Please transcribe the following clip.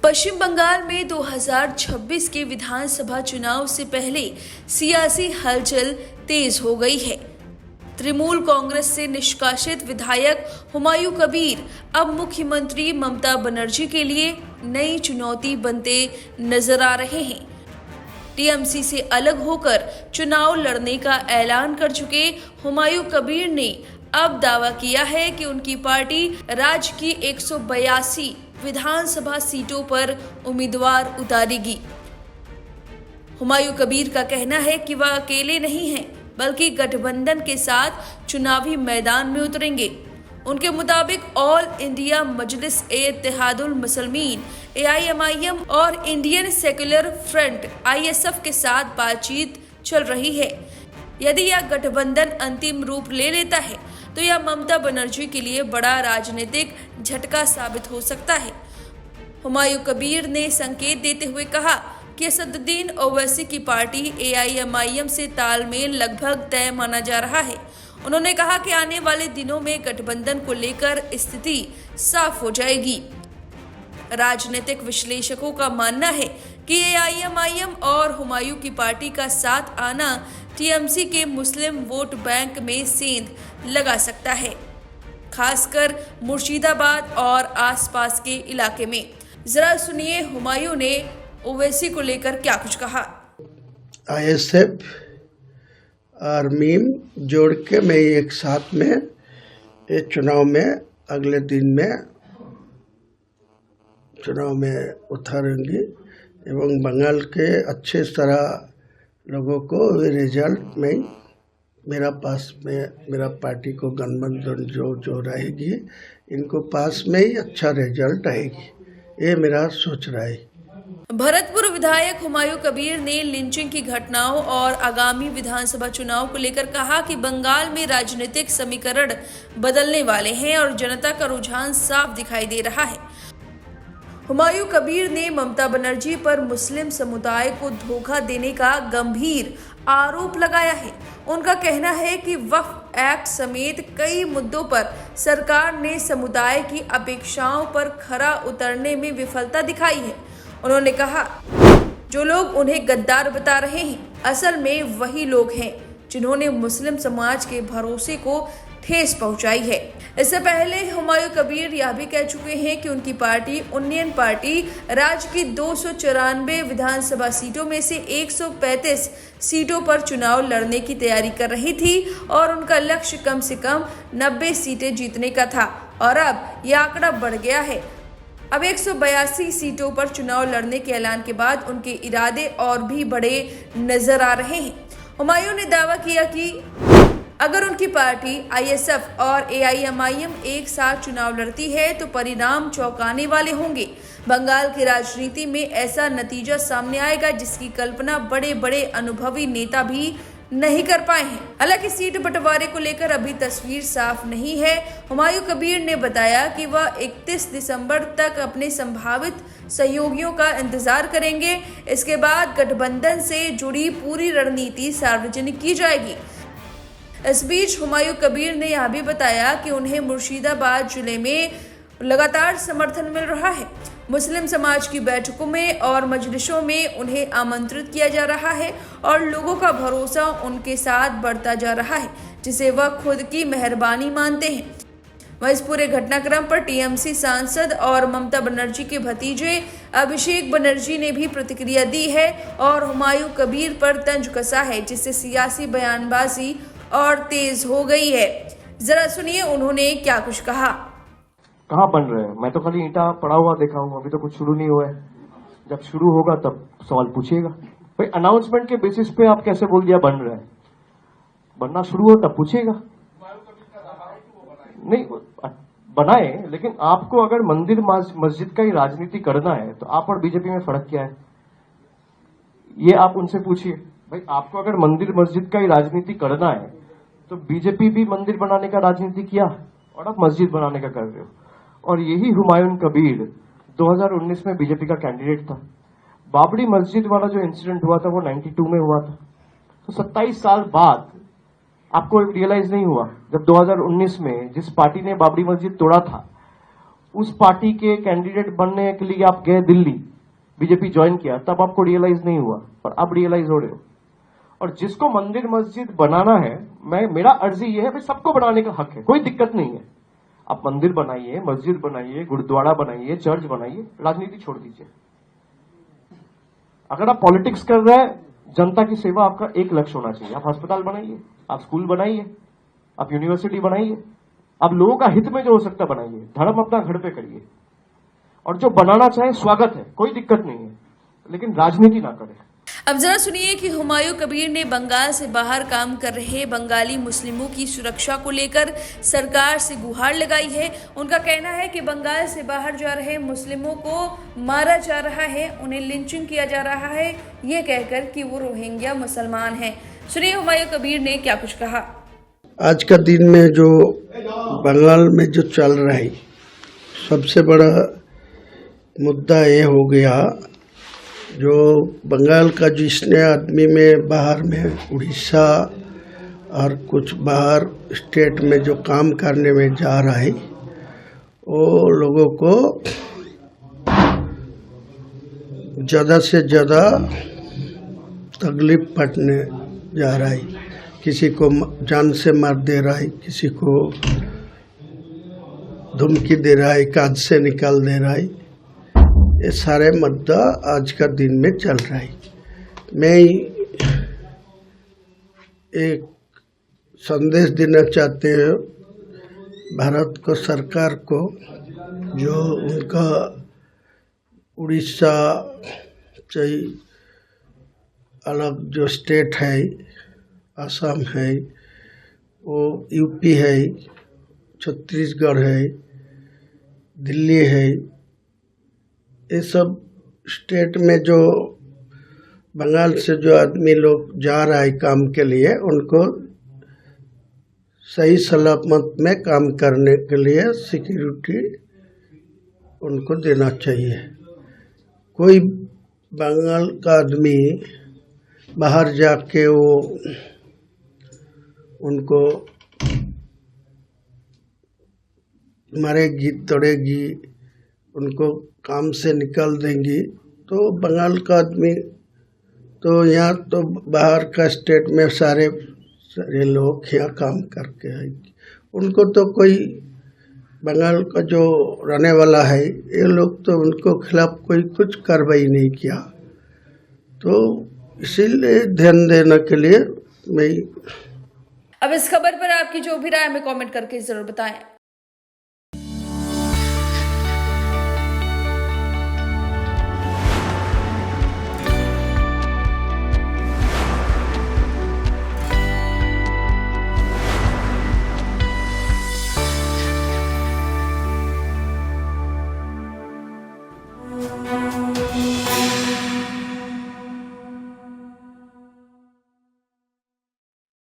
पश्चिम बंगाल में 2026 के विधानसभा चुनाव से पहले सियासी हलचल तेज हो गई है। तृणमूल कांग्रेस से निष्कासित विधायक हुमायूं कबीर अब मुख्यमंत्री ममता बनर्जी के लिए नई चुनौती बनते नजर आ रहे हैं। टीएमसी से अलग होकर चुनाव लड़ने का ऐलान कर चुके हुमायूं कबीर ने अब दावा किया है कि उनकी पार्टी राज्य की 182 विधानसभा सीटों पर उम्मीदवार उतारेगी। हुमायूं कबीर का कहना है कि वह अकेले नहीं हैं, बल्कि गठबंधन के साथ चुनावी मैदान में उतरेंगे। उनके मुताबिक ऑल इंडिया मजलिस इत्तेहादुल मुसलमीन AIMIM और इंडियन सेक्युलर फ्रंट ISF के साथ बातचीत चल रही है। यदि यह गठबंधन अंतिम रूप ले लेता है तो यह ममता बनर्जी के लिए बड़ा राजनीतिक झटका साबित हो सकता है। हुमायूं कबीर ने संकेत देते हुए कहा कि असदुद्दीन ओवैसी की पार्टी AIMIM से तालमेल लगभग तय माना जा रहा है। उन्होंने कहा कि आने वाले दिनों में गठबंधन को लेकर स्थिति साफ हो जाएगी। राजनीतिक विश्लेषकों का मानना है कि AIMIM और हुमायूं की पार्टी का साथ आना TMC के मुस्लिम वोट बैंक में सेंध लगा सकता है, खासकर मुर्शिदाबाद और आसपास के इलाके में। जरा सुनिए हुमायूं ने ओवैसी को लेकर क्या कुछ कहा। ISF और मीम जोड़ के मैं एक साथ में ये चुनाव में अगले दिन में चुनाव में उतारूंगी एवं बंगाल के अच्छे तरह लोगों को रिजल्ट में मेरा पास में मेरा पार्टी को गठबंधन जो रहेगी इनको पास में ही अच्छा रिजल्ट आएगी, ये मेरा सोच रहा है। भरतपुर विधायक हुमायूं कबीर ने लिंचिंग की घटनाओं और आगामी विधानसभा चुनाव को लेकर कहा कि बंगाल में राजनीतिक समीकरण बदलने वाले हैं और जनता का रुझान साफ दिखाई दे रहा है। हुमायूं कबीर ने ममता बनर्जी पर मुस्लिम समुदाय को धोखा देने का गंभीर आरोप लगाया है। उनका कहना है कि वक्फ एक्ट समेत कई मुद्दों पर सरकार ने समुदाय की अपेक्षाओं पर खरा उतरने में विफलता दिखाई है। उन्होंने कहा, जो लोग उन्हें गद्दार बता रहे हैं, असल में वही लोग हैं जिन्होंने मुस्लिम समाज के भरोसे को ठेस पहुंचाई है। इससे पहले हुमायूं कबीर यह भी कह चुके हैं कि उनकी पार्टी यूनियन पार्टी राज्य की 294 विधानसभा सीटों में से 135 सीटों पर चुनाव लड़ने की तैयारी कर रही थी और उनका लक्ष्य कम से कम 90 सीटें जीतने का था और अब यह आंकड़ा बढ़ गया है। अब 182 सीटों पर चुनाव लड़ने के ऐलान के बाद उनके इरादे और भी बड़े नजर आ रहे हैं। हुमायूं ने दावा किया कि अगर उनकी पार्टी ISF और AIMIM एक साथ चुनाव लड़ती है तो परिणाम चौंकाने वाले होंगे। बंगाल की राजनीति में ऐसा नतीजा सामने आएगा जिसकी कल्पना बड़े बड़े अनुभवी नेता भी नहीं कर पाए हैं। हालांकि सीट बंटवारे को लेकर अभी तस्वीर साफ नहीं है। हुमायूं कबीर ने बताया कि वह 31 दिसंबर तक अपने संभावित सहयोगियों का इंतजार करेंगे। इसके बाद गठबंधन से जुड़ी पूरी रणनीति सार्वजनिक की जाएगी। इस बीच हुमायूं कबीर ने यह भी बताया कि उन्हें मुर्शिदाबाद जिले में लगातार समर्थन मिल रहा है। मुस्लिम समाज की बैठकों में और मजलिसों में उन्हें आमंत्रित किया जा रहा है और लोगों का भरोसा उनके साथ बढ़ता जा रहा है, जिसे वह खुद की मेहरबानी मानते हैं। वह इस पूरे घटनाक्रम पर TMC सांसद और ममता बनर्जी के भतीजे अभिषेक बनर्जी ने भी प्रतिक्रिया दी है और हुमायूं कबीर पर तंज कसा है, जिससे सियासी बयानबाजी और तेज हो गई है। जरा सुनिए उन्होंने क्या कुछ कहा। कहाँ बन रहे हैं? मैं तो खाली ईंटा पड़ा हुआ देखा हूँ, अभी तो कुछ शुरू नहीं हुआ है। जब शुरू होगा तब सवाल पूछिएगा। भाई अनाउंसमेंट के बेसिस पे आप कैसे बोल दिया बन रहे हैं? बनना शुरू हो तब पूछिएगा। नहीं बनाए, लेकिन आपको अगर मंदिर मस्जिद का ही राजनीति करना है तो आप और बीजेपी में फर्क क्या है, ये आप उनसे पूछिए। भाई आपको अगर मंदिर मस्जिद का ही राजनीति करना है तो बीजेपी भी मंदिर बनाने का राजनीति किया और आप मस्जिद बनाने का कर रहे हो। और यही हुमायूं कबीर 2019 में बीजेपी का कैंडिडेट था। बाबरी मस्जिद वाला जो इंसिडेंट हुआ था वो 92 में हुआ था। तो 27 साल बाद आपको रियलाइज नहीं हुआ जब 2019 में जिस पार्टी ने बाबरी मस्जिद तोड़ा था उस पार्टी के कैंडिडेट बनने के लिए आप गए दिल्ली, बीजेपी ज्वाइन किया, तब आपको रियलाइज नहीं हुआ, पर अब रियलाइज हो रहे हो। और जिसको मंदिर मस्जिद बनाना है, मेरा अर्जी ये है भाई सबको बनाने का हक है, कोई दिक्कत नहीं है। आप मंदिर बनाइए, मस्जिद बनाइए, गुरुद्वारा बनाइए, चर्च बनाइए, राजनीति छोड़ दीजिए। अगर आप पॉलिटिक्स कर रहे हैं, जनता की सेवा आपका एक लक्ष्य होना चाहिए। आप अस्पताल बनाइए, आप स्कूल बनाइए, आप यूनिवर्सिटी बनाइए, आप लोगों का हित में जो हो सकता बनाइए। धर्म अपना घर पे करिए, और जो बनाना चाहे स्वागत है, कोई दिक्कत नहीं है, लेकिन राजनीति ना करें। अब जरा सुनिए कि हुमायूं कबीर ने बंगाल से बाहर काम कर रहे बंगाली मुस्लिमों की सुरक्षा को लेकर सरकार से गुहार लगाई है। उनका कहना है कि बंगाल से बाहर जा रहे मुस्लिमों को मारा जा रहा है, उन्हें लिंचिंग किया जा रहा है, ये कहकर कि वो रोहिंग्या मुसलमान हैं। सुनिए हुमायूं कबीर ने क्या कुछ कहा। आज का दिन में जो बंगाल में जो चल रहा है, सबसे बड़ा मुद्दा ये हो गया, जो बंगाल का जिसने आदमी में बाहर में उड़ीसा और कुछ बाहर स्टेट में जो काम करने में जा रहा है, वो लोगों को ज़्यादा से ज़्यादा तकलीफ पड़ने जा रहा है। किसी को जान से मार दे रहा है, किसी को धमकी दे रहा है, काज से निकाल दे रहा है। ये सारे मुद्दा आज का दिन में चल रहा है। मैं एक संदेश देना चाहते हैं भारत को, सरकार को, जो उनका उड़ीसा से अलग जो स्टेट है, असम है, वो यूपी है, छत्तीसगढ़ है, दिल्ली है, ये सब स्टेट में जो बंगाल से जो आदमी लोग जा रहा है काम के लिए, उनको सही सलामत में काम करने के लिए सिक्योरिटी उनको देना चाहिए। कोई बंगाल का आदमी बाहर जाके वो उनको मारेगी, तोड़ेगी, उनको काम से निकाल देंगी, तो बंगाल का आदमी तो यहाँ तो बाहर का स्टेट में सारे लोग यहाँ काम करके आएंगे। उनको तो कोई बंगाल का जो रहने वाला है, ये लोग तो उनको खिलाफ कोई कुछ कार्रवाई नहीं किया। तो इसीलिए ध्यान देने के लिए मैं अब इस खबर पर आपकी जो भी राय हमें कमेंट करके जरूर बताएं।